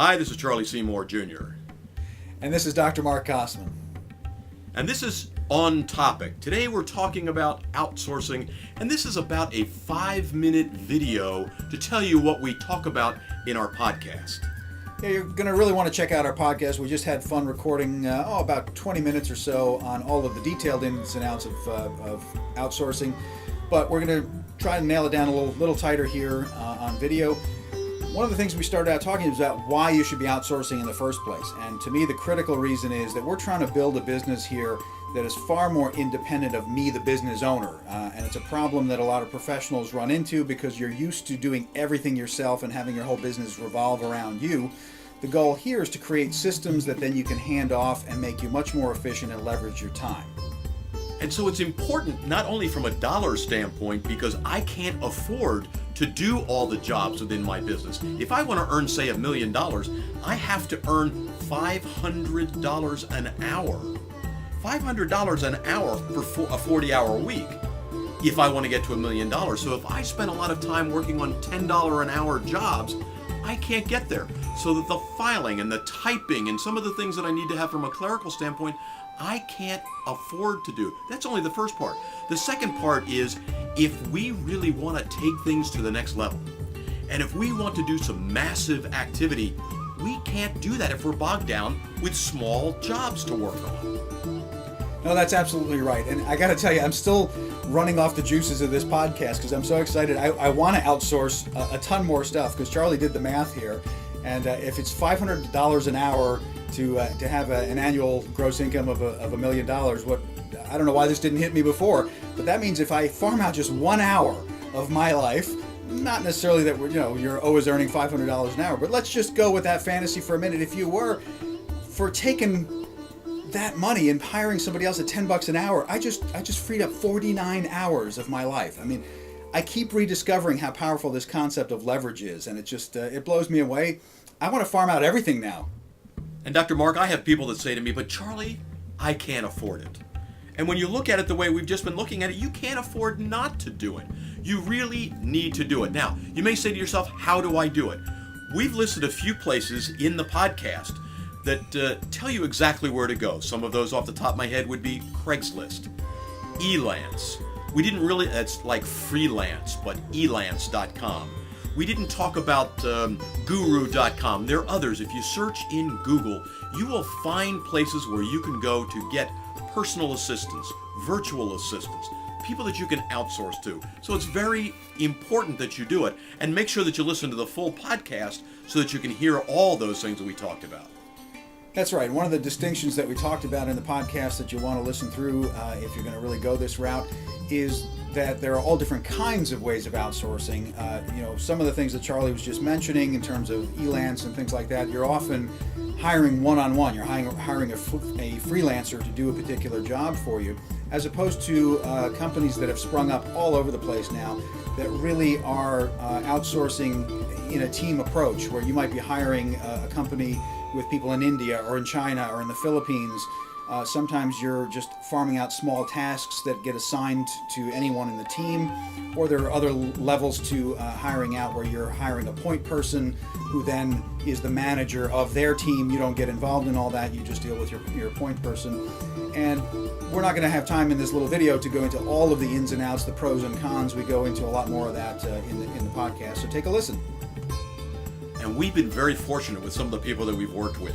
Hi, this is Charlie Seymour Jr. And this is Dr. Marc Kossmann. And this is OnTopic. Today we're talking about outsourcing, and this is about a 5-minute video to tell you what we talk about in our podcast. Yeah, you're going to really want to check out our podcast. We just had fun recording about 20 minutes or so on all of the detailed ins and outs of outsourcing. But we're going to try to nail it down a little tighter here on video. One of the things we started out talking is about why you should be outsourcing in the first place. And to me, the critical reason is that we're trying to build a business here that is far more independent of me, the business owner. And it's a problem that a lot of professionals run into because you're used to doing everything yourself and having your whole business revolve around you. The goal here is to create systems that then you can hand off and make you much more efficient and leverage your time. And so it's important not only from a dollar standpoint, because I can't afford to do all the jobs within my business. If I want to earn, say, $1 million, I have to earn $500 an hour. $500 an hour for a 40-hour week if I want to get to $1 million. So if I spend a lot of time working on $10 an hour jobs, I can't get there. So that the filing and the typing and some of the things that I need to have from a clerical standpoint, I can't afford to do. That's only the first part. The second part is if we really want to take things to the next level, and if we want to do some massive activity, we can't do that if we're bogged down with small jobs to work on. No, that's absolutely right. And I got to tell you, I'm still running off the juices of this podcast because I'm so excited. I want to outsource a ton more stuff because Charlie did the math here. And if it's $500 an hour to have an annual gross income of $1 million, I don't know why this didn't hit me before, but that means if I farm out just 1 hour of my life, not necessarily that you're always earning $500 an hour, but let's just go with that fantasy for a minute. If you were for taking that money and hiring somebody else at $10 an hour, I just freed up 49 hours of my life. I mean, I keep rediscovering how powerful this concept of leverage is, and it blows me away. I want to farm out everything now. And Dr. Mark, I have people that say to me, but Charlie, I can't afford it. And when you look at it the way we've just been looking at it, you can't afford not to do it. You really need to do it. Now, you may say to yourself, how do I do it? We've listed a few places in the podcast that tell you exactly where to go. Some of those off the top of my head would be Craigslist, Elance. We didn't really, that's like freelance, but elance.com. We didn't talk about guru.com. There are others. If you search in Google, you will find places where you can go to get personal assistants, virtual assistants, people that you can outsource to. So it's very important that you do it, and make sure that you listen to the full podcast so that you can hear all those things that we talked about. That's right. One of the distinctions that we talked about in the podcast that you want to listen through if you're going to really go this route is that there are all different kinds of ways of outsourcing. Some of the things that Charlie was just mentioning in terms of Elance and things like that, you're often hiring one-on-one. You're hiring a freelancer to do a particular job for you, as opposed to companies that have sprung up all over the place now that really are outsourcing in a team approach, where you might be hiring a company with people in India or in China or in the Philippines. Sometimes you're just farming out small tasks that get assigned to anyone in the team, or there are other levels to hiring out where you're hiring a point person who then is the manager of their team. You don't get involved in all that, you just deal with your point person. And we're not going to have time in this little video to go into all of the ins and outs, the pros and cons. We go into a lot more of that in the podcast, so take a listen. And we've been very fortunate with some of the people that we've worked with.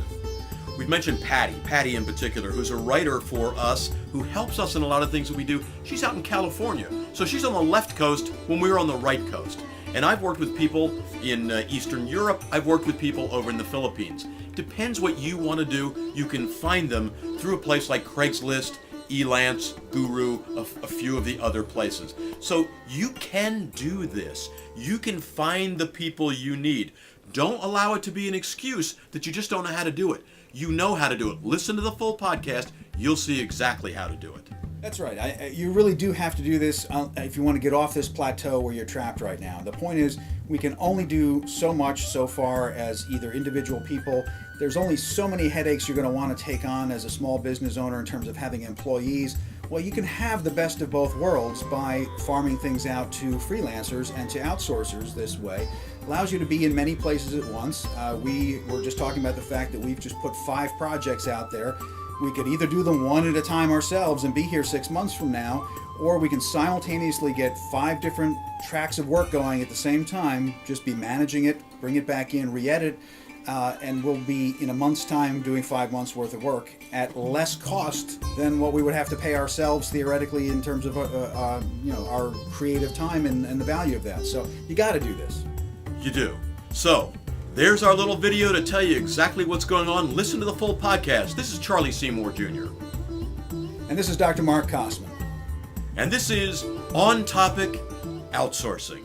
We've mentioned Patty in particular, who's a writer for us, who helps us in a lot of things that we do. She's out in California, so she's on the left coast when we're on the right coast. And I've worked with people in Eastern Europe. I've worked with people over in the Philippines. Depends what you want to do. You can find them through a place like Craigslist, Elance, Guru, a few of the other places. So you can do this. You can find the people you need. Don't allow it to be an excuse that you just don't know how to do it. You know how to do it. Listen to the full podcast. You'll see exactly how to do it. That's right. You really do have to do this if you want to get off this plateau where you're trapped right now. The point is, we can only do so much so far as either individual people. There's only so many headaches you're going to want to take on as a small business owner in terms of having employees. Well, you can have the best of both worlds by farming things out to freelancers and to outsourcers this way. allows you to be in many places at once. We were just talking about the fact that we've just put 5 projects out there. We could either do them one at a time ourselves and be here 6 months from now, or we can simultaneously get 5 different tracks of work going at the same time, just be managing it, bring it back in, re-edit, and we'll be in a month's time doing 5 months worth of work at less cost than what we would have to pay ourselves theoretically in terms of our creative time and the value of that. So you got to do this. You do. So there's our little video to tell you exactly what's going on. Listen to the full podcast. This is Charlie Seymour Jr. And this is Dr. Marc Kossmann. And this is OnTopic Outsourcing.